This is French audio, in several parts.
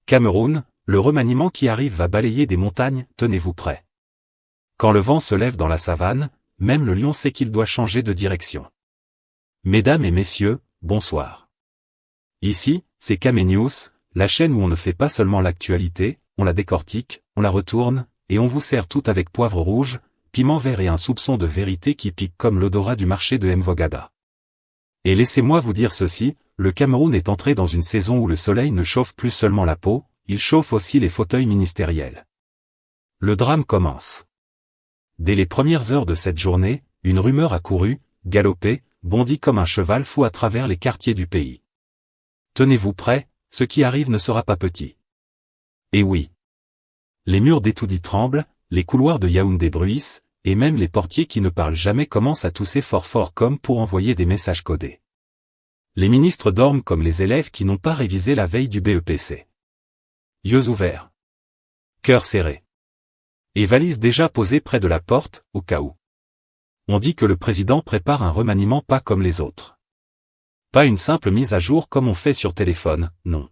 Cameroun, le remaniement qui arrive va balayer des montagnes, tenez-vous prêts. Quand le vent se lève dans la savane, même le lion sait qu'il doit changer de direction. Mesdames et messieurs, bonsoir. Ici, c'est Kame News, la chaîne où on ne fait pas seulement l'actualité, on la décortique, on la retourne, et on vous sert tout avec poivre rouge, piment vert et un soupçon de vérité qui pique comme l'odorat du marché de Mvogada. Et laissez-moi vous dire ceci, le Cameroun est entré dans une saison où le soleil ne chauffe plus seulement la peau, il chauffe aussi les fauteuils ministériels. Le drame commence. Dès les premières heures de cette journée, une rumeur a couru, galopé, bondit comme un cheval fou à travers les quartiers du pays. Tenez-vous prêts, ce qui arrive ne sera pas petit. Et oui. Les murs d'Etoudi tremblent, les couloirs de Yaoundé bruissent, et même les portiers qui ne parlent jamais commencent à tousser fort fort comme pour envoyer des messages codés. Les ministres dorment comme les élèves qui n'ont pas révisé la veille du BEPC. Yeux ouverts. Cœur serré. Et valises déjà posées près de la porte, au cas où. On dit que le président prépare un remaniement pas comme les autres. Pas une simple mise à jour comme on fait sur téléphone, non.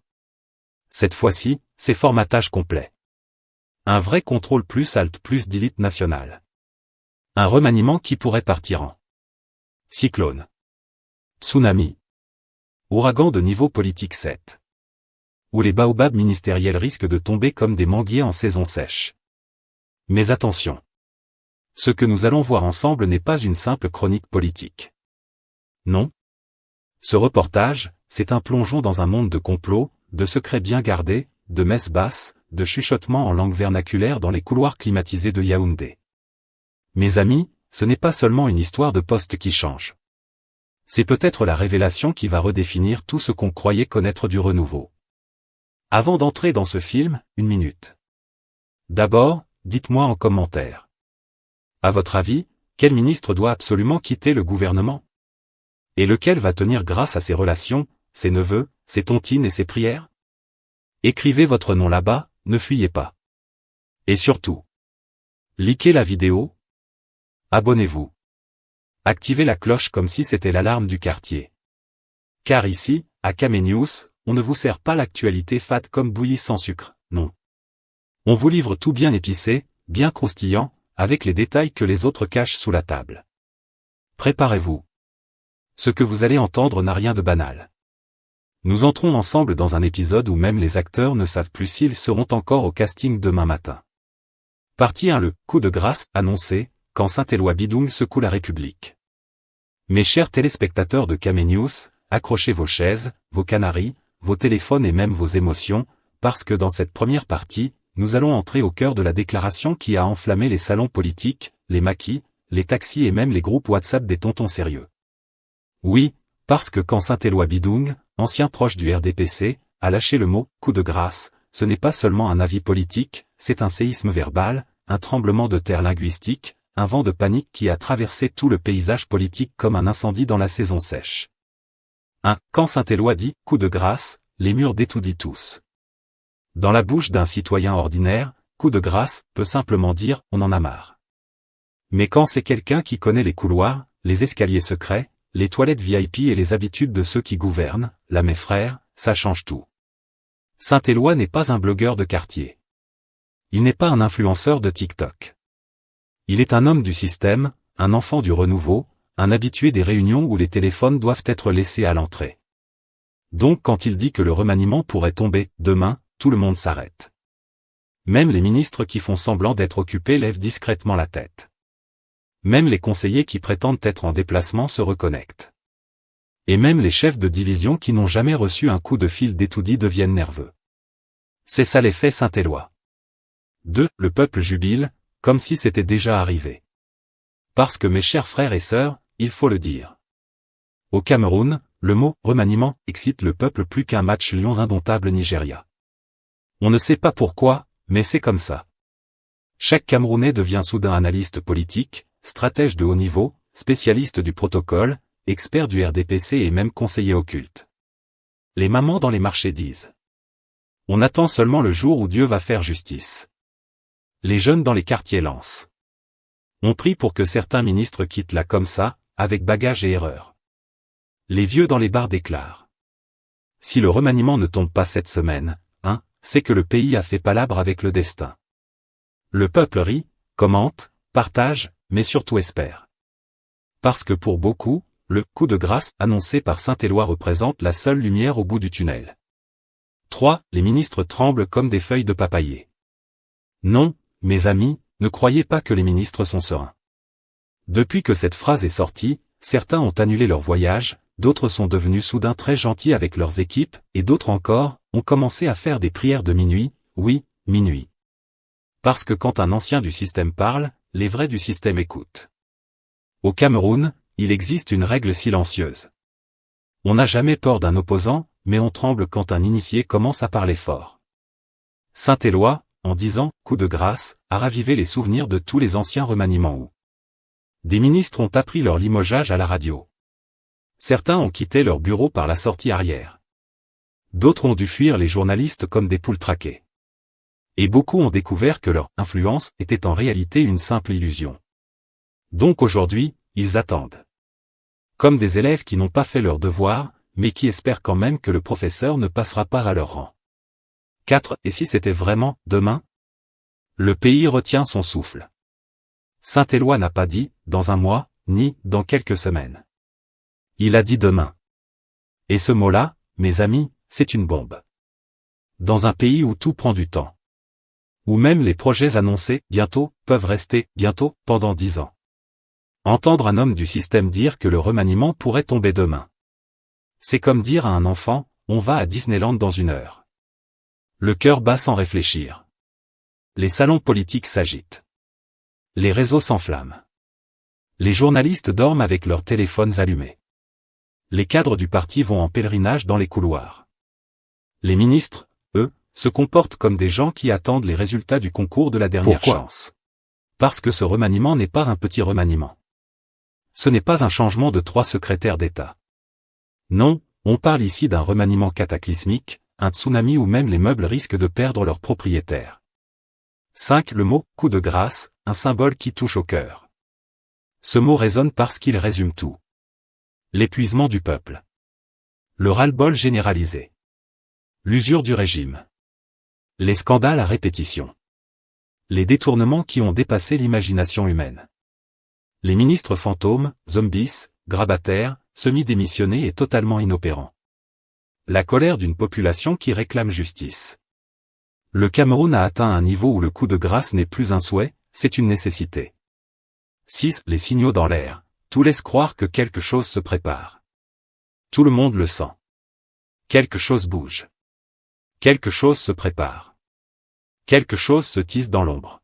Cette fois-ci, c'est formatage complet. Un vrai contrôle plus alt plus delete national. Un remaniement qui pourrait partir en cyclone, tsunami, ouragan de niveau politique 7. Où les baobabs ministériels risquent de tomber comme des manguiers en saison sèche. Mais attention. Ce que nous allons voir ensemble n'est pas une simple chronique politique. Non. Ce reportage, c'est un plongeon dans un monde de complots, de secrets bien gardés, de messes basses, de chuchotements en langue vernaculaire dans les couloirs climatisés de Yaoundé. Mes amis, ce n'est pas seulement une histoire de poste qui change. C'est peut-être la révélation qui va redéfinir tout ce qu'on croyait connaître du renouveau. Avant d'entrer dans ce film, une minute. D'abord, dites-moi en commentaire. À votre avis, quel ministre doit absolument quitter le gouvernement? Et lequel va tenir grâce à ses relations, ses neveux, ses tontines et ses prières? Écrivez votre nom là-bas, ne fuyez pas. Et surtout, likez la vidéo. Abonnez-vous. Activez la cloche comme si c'était l'alarme du quartier. Car ici, à Kame News, on ne vous sert pas l'actualité fade comme bouillie sans sucre, non. On vous livre tout bien épicé, bien croustillant, avec les détails que les autres cachent sous la table. Préparez-vous. Ce que vous allez entendre n'a rien de banal. Nous entrons ensemble dans un épisode où même les acteurs ne savent plus s'ils seront encore au casting demain matin. Partie 1. Le coup de grâce annoncé, quand Saint-Éloi Bidung secoue la République. Mes chers téléspectateurs de Kame News, accrochez vos chaises, vos canaris, vos téléphones et même vos émotions, parce que dans cette première partie, nous allons entrer au cœur de la déclaration qui a enflammé les salons politiques, les maquis, les taxis et même les groupes WhatsApp des tontons sérieux. Oui, parce que quand Saint-Éloi Bidung, ancien proche du RDPC, a lâché le mot « coup de grâce », ce n'est pas seulement un avis politique, c'est un séisme verbal, un tremblement de terre linguistique, un vent de panique qui a traversé tout le paysage politique comme un incendie dans la saison sèche. Quand Saint-Éloi dit « coup de grâce », les murs d'étoudient tous. Dans la bouche d'un citoyen ordinaire, coup de grâce peut simplement dire « on en a marre ». Mais quand c'est quelqu'un qui connaît les couloirs, les escaliers secrets, les toilettes VIP et les habitudes de ceux qui gouvernent, là mes frères, ça change tout. Saint-Éloi n'est pas un blogueur de quartier. Il n'est pas un influenceur de TikTok. Il est un homme du système, un enfant du renouveau, un habitué des réunions où les téléphones doivent être laissés à l'entrée. Donc quand il dit que le remaniement pourrait tomber demain, tout le monde s'arrête. Même les ministres qui font semblant d'être occupés lèvent discrètement la tête. Même les conseillers qui prétendent être en déplacement se reconnectent. Et même les chefs de division qui n'ont jamais reçu un coup de fil d'Etoudi deviennent nerveux. C'est ça l'effet Saint-Éloi. 2. Le peuple jubile, comme si c'était déjà arrivé. Parce que mes chers frères et sœurs, il faut le dire. Au Cameroun, le mot « remaniement » excite le peuple plus qu'un match Lions indomptable Nigeria. On ne sait pas pourquoi, mais c'est comme ça. Chaque Camerounais devient soudain analyste politique, stratège de haut niveau, spécialiste du protocole, expert du RDPC et même conseiller occulte. Les mamans dans les marchés disent. On attend seulement le jour où Dieu va faire justice. Les jeunes dans les quartiers lancent. On prie pour que certains ministres quittent là comme ça, avec bagage et erreur. Les vieux dans les bars déclarent. Si le remaniement ne tombe pas cette semaine, c'est que le pays a fait palabre avec le destin. Le peuple rit, commente, partage, mais surtout espère. Parce que pour beaucoup, le coup de grâce annoncé par Saint-Éloi représente la seule lumière au bout du tunnel. 3. Les ministres tremblent comme des feuilles de papayer. Non, mes amis, ne croyez pas que les ministres sont sereins. Depuis que cette phrase est sortie, certains ont annulé leur voyage, d'autres sont devenus soudain très gentils avec leurs équipes, et d'autres encore, ont commencé à faire des prières de minuit, oui, minuit. Parce que quand un ancien du système parle, les vrais du système écoutent. Au Cameroun, il existe une règle silencieuse. On n'a jamais peur d'un opposant, mais on tremble quand un initié commence à parler fort. Saint-Éloi, en disant « coup de grâce », a ravivé les souvenirs de tous les anciens remaniements où des ministres ont appris leur limogeage à la radio. Certains ont quitté leur bureau par la sortie arrière. D'autres ont dû fuir les journalistes comme des poules traquées. Et beaucoup ont découvert que leur influence était en réalité une simple illusion. Donc aujourd'hui, ils attendent. Comme des élèves qui n'ont pas fait leur devoir, mais qui espèrent quand même que le professeur ne passera pas à leur rang. 4. Et si c'était vraiment demain? Le pays retient son souffle. Saint-Éloi n'a pas dit « dans un mois », ni « dans quelques semaines ». Il a dit « demain ». Et ce mot-là, mes amis, c'est une bombe. Dans un pays où tout prend du temps. Où même les projets annoncés « bientôt » peuvent rester « bientôt » pendant 10 ans. Entendre un homme du système dire que le remaniement pourrait tomber demain. C'est comme dire à un enfant « on va à Disneyland dans 1 heure ». Le cœur bat sans réfléchir. Les salons politiques s'agitent. Les réseaux s'enflamment. Les journalistes dorment avec leurs téléphones allumés. Les cadres du parti vont en pèlerinage dans les couloirs. Les ministres, eux, se comportent comme des gens qui attendent les résultats du concours de la dernière chance. Parce que ce remaniement n'est pas un petit remaniement. Ce n'est pas un changement de 3 secrétaires d'État. Non, on parle ici d'un remaniement cataclysmique, un tsunami où même les meubles risquent de perdre leurs propriétaires. 5. Le mot « coup de grâce », un symbole qui touche au cœur. Ce mot résonne parce qu'il résume tout. L'épuisement du peuple. Le ras-le-bol généralisé. L'usure du régime. Les scandales à répétition. Les détournements qui ont dépassé l'imagination humaine. Les ministres fantômes, zombies, grabataires, semi-démissionnés et totalement inopérants. La colère d'une population qui réclame justice. Le Cameroun a atteint un niveau où le coup de grâce n'est plus un souhait, c'est une nécessité. 6. Les signaux dans l'air. Tout laisse croire que quelque chose se prépare. Tout le monde le sent. Quelque chose bouge. Quelque chose se prépare. Quelque chose se tisse dans l'ombre.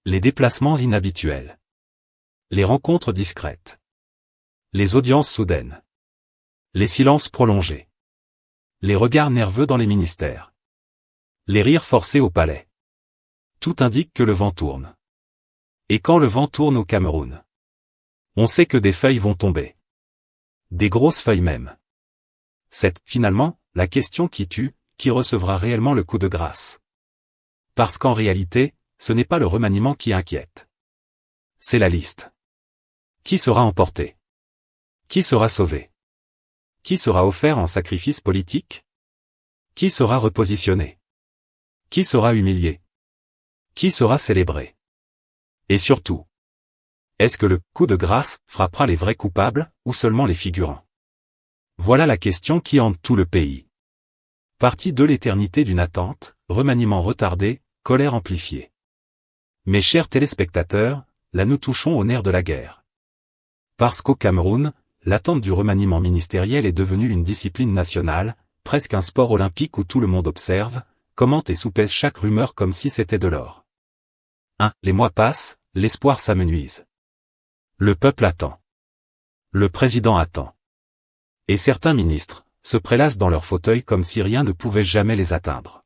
Les déplacements inhabituels. Les rencontres discrètes. Les audiences soudaines. Les silences prolongés. Les regards nerveux dans les ministères. Les rires forcés au palais. Tout indique que le vent tourne. Et quand le vent tourne au Cameroun, on sait que des feuilles vont tomber. Des grosses feuilles même. C'est, finalement, la question qui tue, qui recevra réellement le coup de grâce. Parce qu'en réalité, ce n'est pas le remaniement qui inquiète. C'est la liste. Qui sera emporté? Qui sera sauvé? Qui sera offert en sacrifice politique? Qui sera repositionné? Qui sera humilié? Qui sera célébré? Et surtout, est-ce que le coup de grâce frappera les vrais coupables, ou seulement les figurants? Voilà la question qui hante tout le pays. Partie de l'éternité d'une attente, remaniement retardé, colère amplifiée. Mes chers téléspectateurs, là nous touchons au nerf de la guerre. Parce qu'au Cameroun, l'attente du remaniement ministériel est devenue une discipline nationale, presque un sport olympique où tout le monde observe, commente et soupèse chaque rumeur comme si c'était de l'or. 1. Les mois passent, l'espoir s'amenuise. Le peuple attend. Le président attend. Et certains ministres se prélassent dans leur fauteuil comme si rien ne pouvait jamais les atteindre.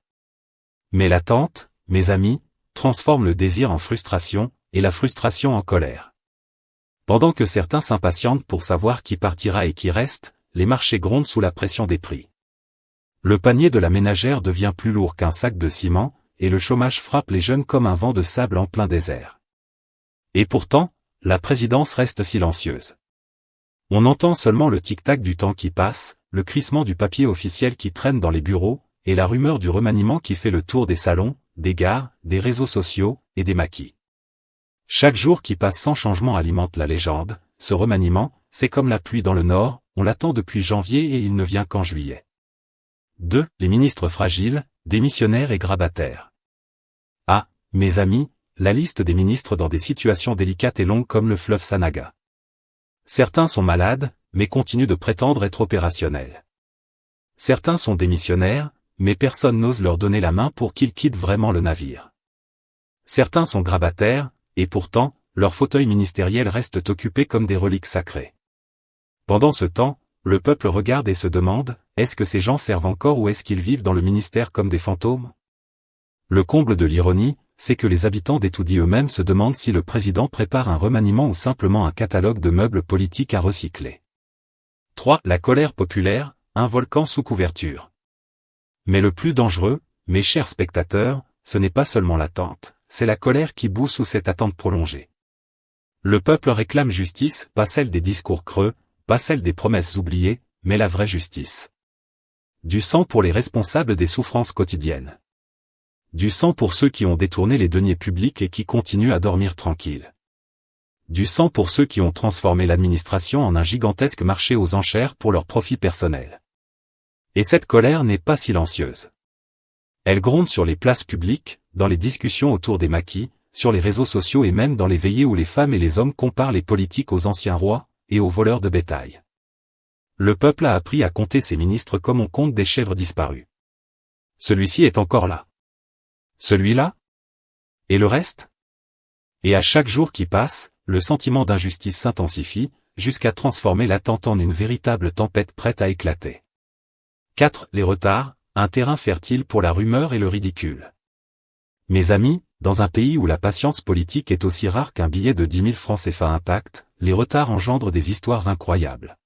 Mais l'attente, mes amis, transforme le désir en frustration, et la frustration en colère. Pendant que certains s'impatientent pour savoir qui partira et qui reste, les marchés grondent sous la pression des prix. Le panier de la ménagère devient plus lourd qu'un sac de ciment, et le chômage frappe les jeunes comme un vent de sable en plein désert. Et pourtant, la présidence reste silencieuse. On entend seulement le tic-tac du temps qui passe, le crissement du papier officiel qui traîne dans les bureaux, et la rumeur du remaniement qui fait le tour des salons, des gares, des réseaux sociaux, et des maquis. Chaque jour qui passe sans changement alimente la légende, ce remaniement, c'est comme la pluie dans le nord, on l'attend depuis janvier et il ne vient qu'en juillet. 2. Les ministres fragiles, démissionnaires et grabataires. Ah, mes amis, la liste des ministres dans des situations délicates est longue comme le fleuve Sanaga. Certains sont malades, mais continuent de prétendre être opérationnels. Certains sont démissionnaires, mais personne n'ose leur donner la main pour qu'ils quittent vraiment le navire. Certains sont grabataires, et pourtant, leurs fauteuils ministériels restent occupés comme des reliques sacrées. Pendant ce temps, le peuple regarde et se demande, est-ce que ces gens servent encore ou est-ce qu'ils vivent dans le ministère comme des fantômes? Le comble de l'ironie, c'est que les habitants d'Etoudi eux-mêmes se demandent si le président prépare un remaniement ou simplement un catalogue de meubles politiques à recycler. 3. La colère populaire, un volcan sous couverture. Mais le plus dangereux, mes chers spectateurs, ce n'est pas seulement l'attente, c'est la colère qui bout sous cette attente prolongée. Le peuple réclame justice, pas celle des discours creux, pas celle des promesses oubliées, mais la vraie justice. Du sang pour les responsables des souffrances quotidiennes. Du sang pour ceux qui ont détourné les deniers publics et qui continuent à dormir tranquilles. Du sang pour ceux qui ont transformé l'administration en un gigantesque marché aux enchères pour leur profit personnel. Et cette colère n'est pas silencieuse. Elle gronde sur les places publiques, dans les discussions autour des maquis, sur les réseaux sociaux et même dans les veillées où les femmes et les hommes comparent les politiques aux anciens rois, et aux voleurs de bétail. Le peuple a appris à compter ses ministres comme on compte des chèvres disparues. Celui-ci est encore là. Celui-là? Et le reste? Et à chaque jour qui passe, le sentiment d'injustice s'intensifie, jusqu'à transformer l'attente en une véritable tempête prête à éclater. 4. Les retards, un terrain fertile pour la rumeur et le ridicule. Mes amis, dans un pays où la patience politique est aussi rare qu'un billet de 10 000 francs CFA intact, les retards engendrent des histoires incroyables.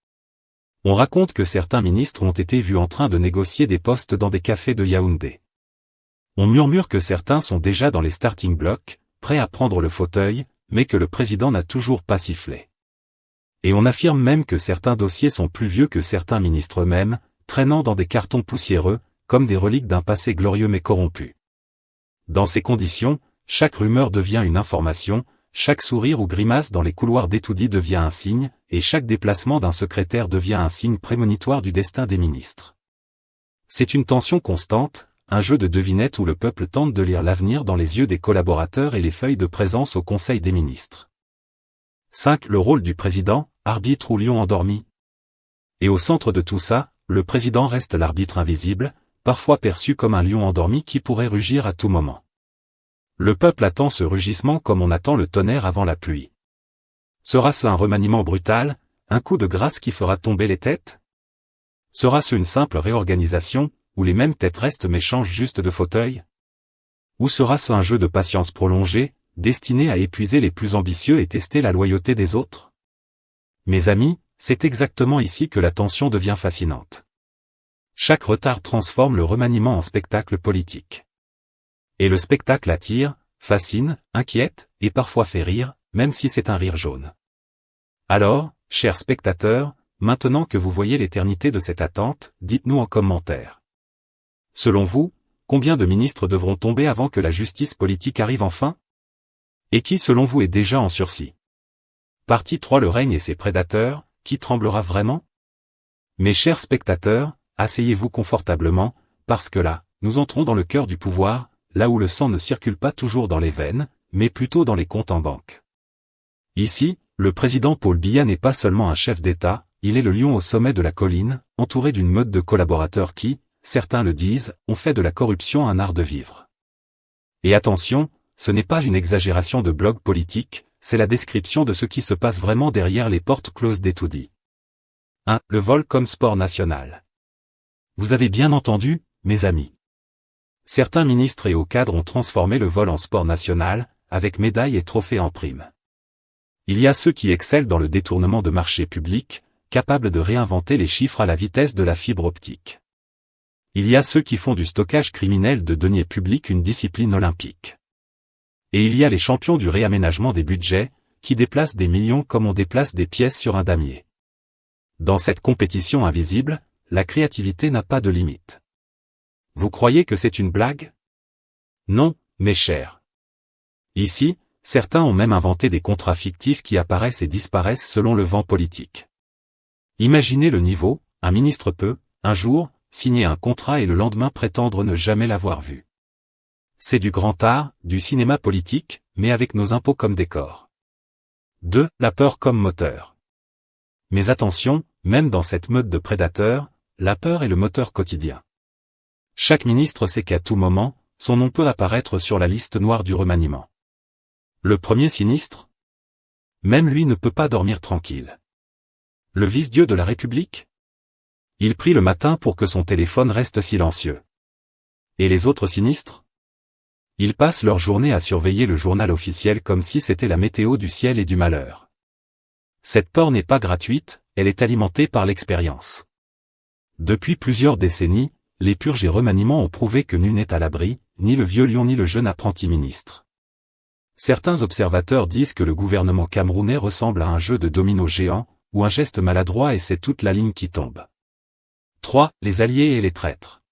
On raconte que certains ministres ont été vus en train de négocier des postes dans des cafés de Yaoundé. On murmure que certains sont déjà dans les starting blocks, prêts à prendre le fauteuil, mais que le président n'a toujours pas sifflé. Et on affirme même que certains dossiers sont plus vieux que certains ministres eux-mêmes, traînant dans des cartons poussiéreux, comme des reliques d'un passé glorieux mais corrompu. Dans ces conditions, chaque rumeur devient une information, chaque sourire ou grimace dans les couloirs d'Etoudi devient un signe, et chaque déplacement d'un secrétaire devient un signe prémonitoire du destin des ministres. C'est une tension constante, un jeu de devinettes où le peuple tente de lire l'avenir dans les yeux des collaborateurs et les feuilles de présence au Conseil des ministres. 5. Le rôle du président, arbitre ou lion endormi. Et au centre de tout ça, le président reste l'arbitre invisible, parfois perçu comme un lion endormi qui pourrait rugir à tout moment. Le peuple attend ce rugissement comme on attend le tonnerre avant la pluie. Sera-ce un remaniement brutal, un coup de grâce qui fera tomber les têtes? Sera-ce une simple réorganisation, où les mêmes têtes restent mais changent juste de fauteuil? Ou sera-ce un jeu de patience prolongé, destiné à épuiser les plus ambitieux et tester la loyauté des autres? Mes amis, c'est exactement ici que la tension devient fascinante. Chaque retard transforme le remaniement en spectacle politique. Et le spectacle attire, fascine, inquiète, et parfois fait rire, même si c'est un rire jaune. Alors, chers spectateurs, maintenant que vous voyez l'éternité de cette attente, dites-nous en commentaire. Selon vous, combien de ministres devront tomber avant que la justice politique arrive enfin? Et qui selon vous est déjà en sursis? Partie 3. Le règne et ses prédateurs, qui tremblera vraiment? Mes chers spectateurs, asseyez-vous confortablement, parce que là, nous entrons dans le cœur du pouvoir, là où le sang ne circule pas toujours dans les veines, mais plutôt dans les comptes en banque. Ici, le président Paul Biya n'est pas seulement un chef d'État, il est le lion au sommet de la colline, entouré d'une meute de collaborateurs qui, certains le disent, ont fait de la corruption un art de vivre. Et attention, ce n'est pas une exagération de blog politique, c'est la description de ce qui se passe vraiment derrière les portes closes d'Etoudi. 1. Le vol comme sport national. Vous avez bien entendu, mes amis. Certains ministres et hauts cadres ont transformé le vol en sport national, avec médailles et trophées en prime. Il y a ceux qui excellent dans le détournement de marchés publics, capables de réinventer les chiffres à la vitesse de la fibre optique. Il y a ceux qui font du stockage criminel de deniers publics une discipline olympique. Et il y a les champions du réaménagement des budgets, qui déplacent des millions comme on déplace des pièces sur un damier. Dans cette compétition invisible, la créativité n'a pas de limite. Vous croyez que c'est une blague? Non, mes chers. Ici, certains ont même inventé des contrats fictifs qui apparaissent et disparaissent selon le vent politique. Imaginez le niveau, un ministre peut, un jour, signer un contrat et le lendemain prétendre ne jamais l'avoir vu. C'est du grand art, du cinéma politique, mais avec nos impôts comme décor. 2. La peur comme moteur. Mais attention, même dans cette meute de prédateurs, la peur est le moteur quotidien. Chaque ministre sait qu'à tout moment, son nom peut apparaître sur la liste noire du remaniement. Le premier sinistre? Même lui ne peut pas dormir tranquille. Le vice-dieu de la République? Il prie le matin pour que son téléphone reste silencieux. Et les autres sinistres? Ils passent leur journée à surveiller le journal officiel comme si c'était la météo du ciel et du malheur. Cette peur n'est pas gratuite, elle est alimentée par l'expérience. Depuis plusieurs décennies, les purges et remaniements ont prouvé que nul n'est à l'abri, ni le vieux lion ni le jeune apprenti ministre. Certains observateurs disent que le gouvernement camerounais ressemble à un jeu de dominos géant, où un geste maladroit et c'est toute la ligne qui tombe. 3. Les alliés et les traîtres.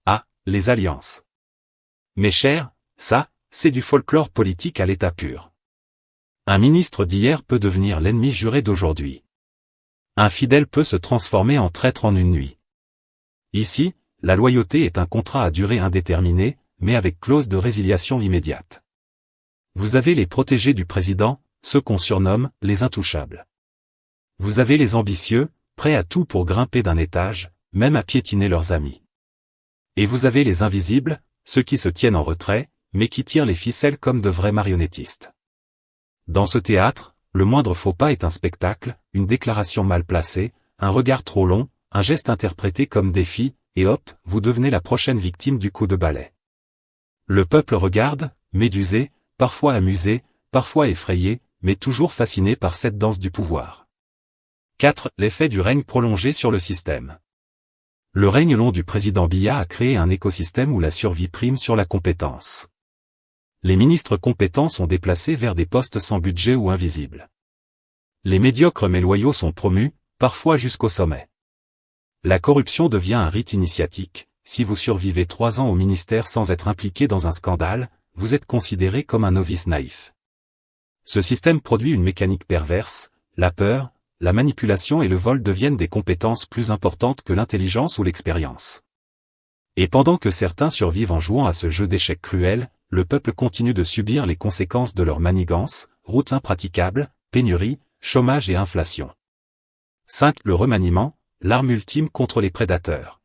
Ah, les alliances. Mes chers, ça, c'est du folklore politique à l'état pur. Un ministre d'hier peut devenir l'ennemi juré d'aujourd'hui. Un fidèle peut se transformer en traître en une nuit. Ici, la loyauté est un contrat à durée indéterminée, mais avec clause de résiliation immédiate. Vous avez les protégés du président, ceux qu'on surnomme les intouchables. Vous avez les ambitieux, prêts à tout pour grimper d'un étage, même à piétiner leurs amis. Et vous avez les invisibles, ceux qui se tiennent en retrait, mais qui tirent les ficelles comme de vrais marionnettistes. Dans ce théâtre, le moindre faux pas est un spectacle, une déclaration mal placée, un regard trop long, un geste interprété comme défi, et hop, vous devenez la prochaine victime du coup de balai. Le peuple regarde, médusé, parfois amusé, parfois effrayé, mais toujours fasciné par cette danse du pouvoir. 4. L'effet du règne prolongé sur le système. Le règne long du président Biya a créé un écosystème où la survie prime sur la compétence. Les ministres compétents sont déplacés vers des postes sans budget ou invisibles. Les médiocres mais loyaux sont promus, parfois jusqu'au sommet. La corruption devient un rite initiatique. Si vous survivez 3 ans au ministère sans être impliqué dans un scandale, vous êtes considéré comme un novice naïf. Ce système produit une mécanique perverse, la peur, la manipulation et le vol deviennent des compétences plus importantes que l'intelligence ou l'expérience. Et pendant que certains survivent en jouant à ce jeu d'échecs cruel, le peuple continue de subir les conséquences de leur manigance, routes impraticables, pénurie, chômage et inflation. 5. Le remaniement, l'arme ultime contre les prédateurs.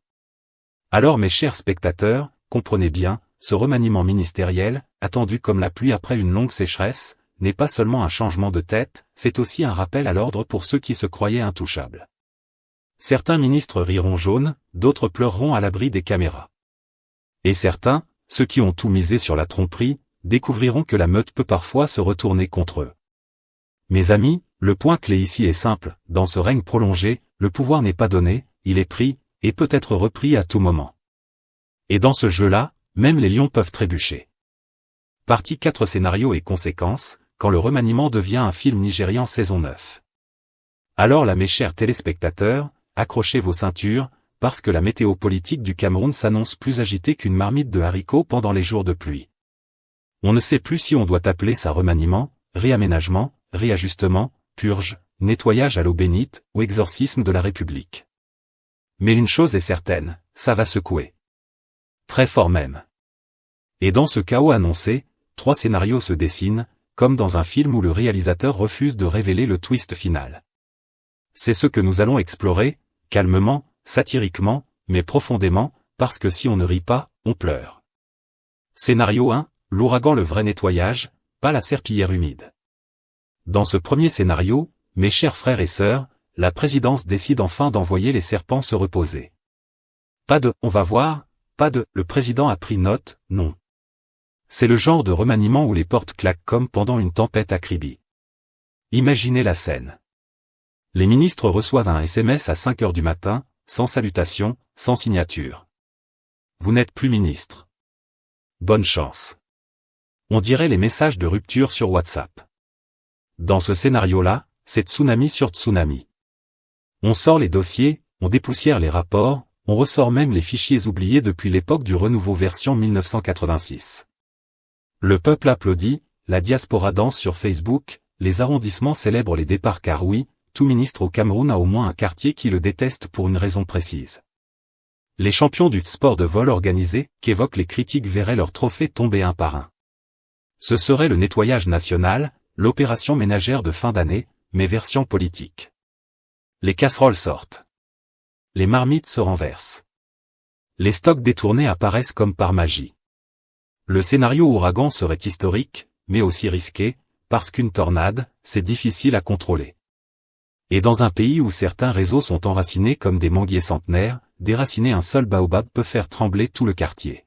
Alors mes chers spectateurs, comprenez bien, ce remaniement ministériel, attendu comme la pluie après une longue sécheresse, n'est pas seulement un changement de tête, c'est aussi un rappel à l'ordre pour ceux qui se croyaient intouchables. Certains ministres riront jaune, d'autres pleureront à l'abri des caméras. Et certains, ceux qui ont tout misé sur la tromperie, découvriront que la meute peut parfois se retourner contre eux. Mes amis, le point clé ici est simple, dans ce règne prolongé, le pouvoir n'est pas donné, il est pris, et peut être repris à tout moment. Et dans ce jeu-là, même les lions peuvent trébucher. Partie 4. Scénario et conséquences, quand le remaniement devient un film nigérian saison 9. Alors là mes chers téléspectateurs, accrochez vos ceintures, parce que la météo politique du Cameroun s'annonce plus agitée qu'une marmite de haricots pendant les jours de pluie. On ne sait plus si on doit appeler ça remaniement, réaménagement, réajustement, purge, nettoyage à l'eau bénite, ou exorcisme de la République. Mais une chose est certaine, ça va secouer. Très fort même. Et dans ce chaos annoncé, 3 scénarios se dessinent, comme dans un film où le réalisateur refuse de révéler le twist final. C'est ce que nous allons explorer, calmement, satiriquement, mais profondément, parce que si on ne rit pas, on pleure. Scénario 1, l'ouragan le vrai nettoyage, pas la serpillière humide. Dans ce premier scénario, mes chers frères et sœurs, la présidence décide enfin d'envoyer les serpents se reposer. Pas de « on va voir », pas de « le président a pris note », non. C'est le genre de remaniement où les portes claquent comme pendant une tempête à Kribi. Imaginez la scène. Les ministres reçoivent un SMS à 5 heures du matin, sans salutation, sans signature. Vous n'êtes plus ministre. Bonne chance. On dirait les messages de rupture sur WhatsApp. Dans ce scénario-là, c'est tsunami sur tsunami. On sort les dossiers, on dépoussière les rapports, on ressort même les fichiers oubliés depuis l'époque du renouveau version 1986. Le peuple applaudit, la diaspora danse sur Facebook, les arrondissements célèbrent les départs car oui, tout ministre au Cameroun a au moins un quartier qui le déteste pour une raison précise. Les champions du sport de vol organisé, qu'évoquent les critiques verraient leurs trophées tomber un par un. Ce serait le nettoyage national, l'opération ménagère de fin d'année, mais version politique. Les casseroles sortent. Les marmites se renversent. Les stocks détournés apparaissent comme par magie. Le scénario ouragan serait historique, mais aussi risqué, parce qu'une tornade, c'est difficile à contrôler. Et dans un pays où certains réseaux sont enracinés comme des manguiers centenaires, déraciner un seul baobab peut faire trembler tout le quartier.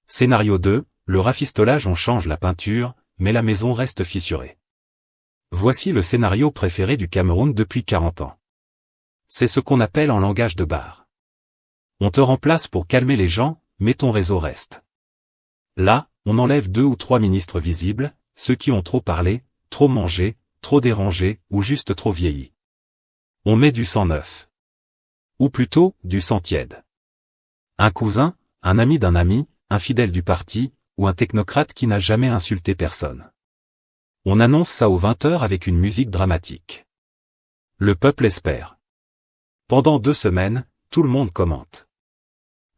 Scénario 2, le rafistolage on change la peinture, mais la maison reste fissurée. Voici le scénario préféré du Cameroun depuis 40 ans. C'est ce qu'on appelle en langage de bar. On te remplace pour calmer les gens, mais ton réseau reste. Là, on enlève 2 ou 3 ministres visibles, ceux qui ont trop parlé, trop mangé, trop dérangé, ou juste trop vieilli. On met du sang neuf. Ou plutôt, du sang tiède. Un cousin, un ami d'un ami, un fidèle du parti, ou un technocrate qui n'a jamais insulté personne. On annonce ça aux 20h avec une musique dramatique. Le peuple espère. Pendant 2 semaines, tout le monde commente.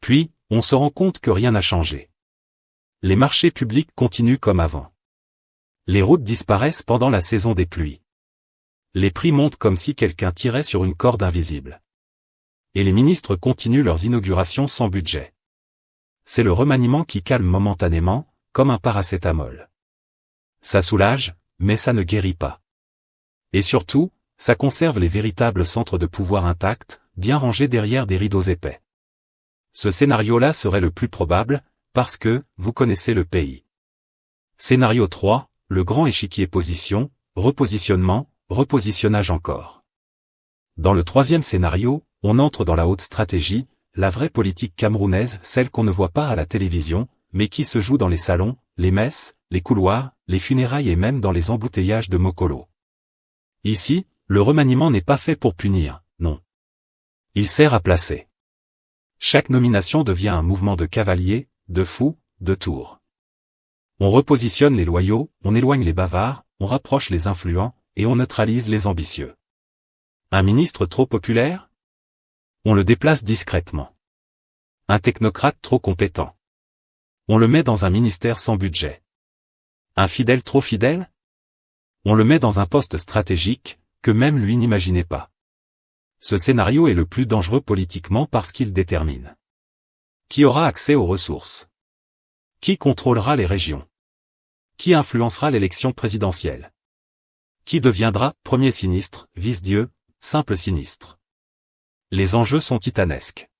Puis, on se rend compte que rien n'a changé. Les marchés publics continuent comme avant. Les routes disparaissent pendant la saison des pluies. Les prix montent comme si quelqu'un tirait sur une corde invisible. Et les ministres continuent leurs inaugurations sans budget. C'est le remaniement qui calme momentanément, comme un paracétamol. Ça soulage, mais ça ne guérit pas. Et surtout, ça conserve les véritables centres de pouvoir intacts, bien rangés derrière des rideaux épais. Ce scénario-là serait le plus probable, parce que, vous connaissez le pays. Scénario 3, le grand échiquier position, repositionnement, repositionnage encore. Dans le 3e scénario, on entre dans la haute stratégie, la vraie politique camerounaise, celle qu'on ne voit pas à la télévision, mais qui se joue dans les salons, les messes, les couloirs, les funérailles et même dans les embouteillages de Mokolo. Ici, le remaniement n'est pas fait pour punir, non. Il sert à placer. Chaque nomination devient un mouvement de cavaliers, de fous, de tours. On repositionne les loyaux, on éloigne les bavards, on rapproche les influents, et on neutralise les ambitieux. Un ministre trop populaire? On le déplace discrètement. Un technocrate trop compétent? On le met dans un ministère sans budget. Un fidèle trop fidèle? On le met dans un poste stratégique, que même lui n'imaginait pas. Ce scénario est le plus dangereux politiquement parce qu'il détermine. Qui aura accès aux ressources? Qui contrôlera les régions? Qui influencera l'élection présidentielle? Qui deviendra premier sinistre, vice-dieu, simple sinistre? Les enjeux sont titanesques.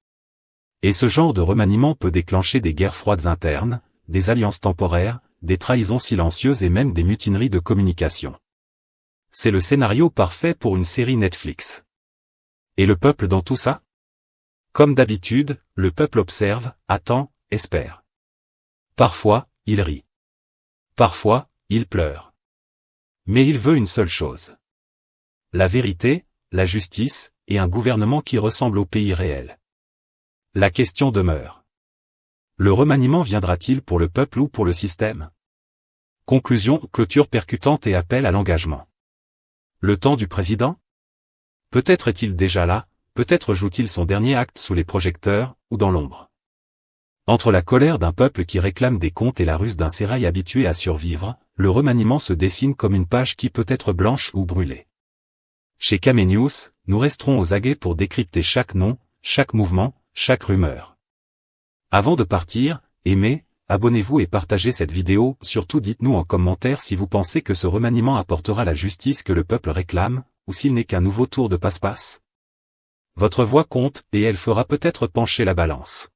Et ce genre de remaniement peut déclencher des guerres froides internes, des alliances temporaires, des trahisons silencieuses et même des mutineries de communication. C'est le scénario parfait pour une série Netflix. Et le peuple dans tout ça? Comme d'habitude, le peuple observe, attend, espère. Parfois, il rit. Parfois, il pleure. Mais il veut une seule chose. La vérité, la justice, et un gouvernement qui ressemble au pays réel. La question demeure. Le remaniement viendra-t-il pour le peuple ou pour le système? Conclusion, clôture percutante et appel à l'engagement. Le temps du président? Peut-être est-il déjà là, peut-être joue-t-il son dernier acte sous les projecteurs, ou dans l'ombre. Entre la colère d'un peuple qui réclame des comptes et la ruse d'un sérail habitué à survivre, le remaniement se dessine comme une page qui peut être blanche ou brûlée. Chez Caménews, nous resterons aux aguets pour décrypter chaque nom, chaque mouvement, chaque rumeur. Avant de partir, aimez, abonnez-vous et partagez cette vidéo, surtout dites-nous en commentaire si vous pensez que ce remaniement apportera la justice que le peuple réclame, ou s'il n'est qu'un nouveau tour de passe-passe. Votre voix compte, et elle fera peut-être pencher la balance.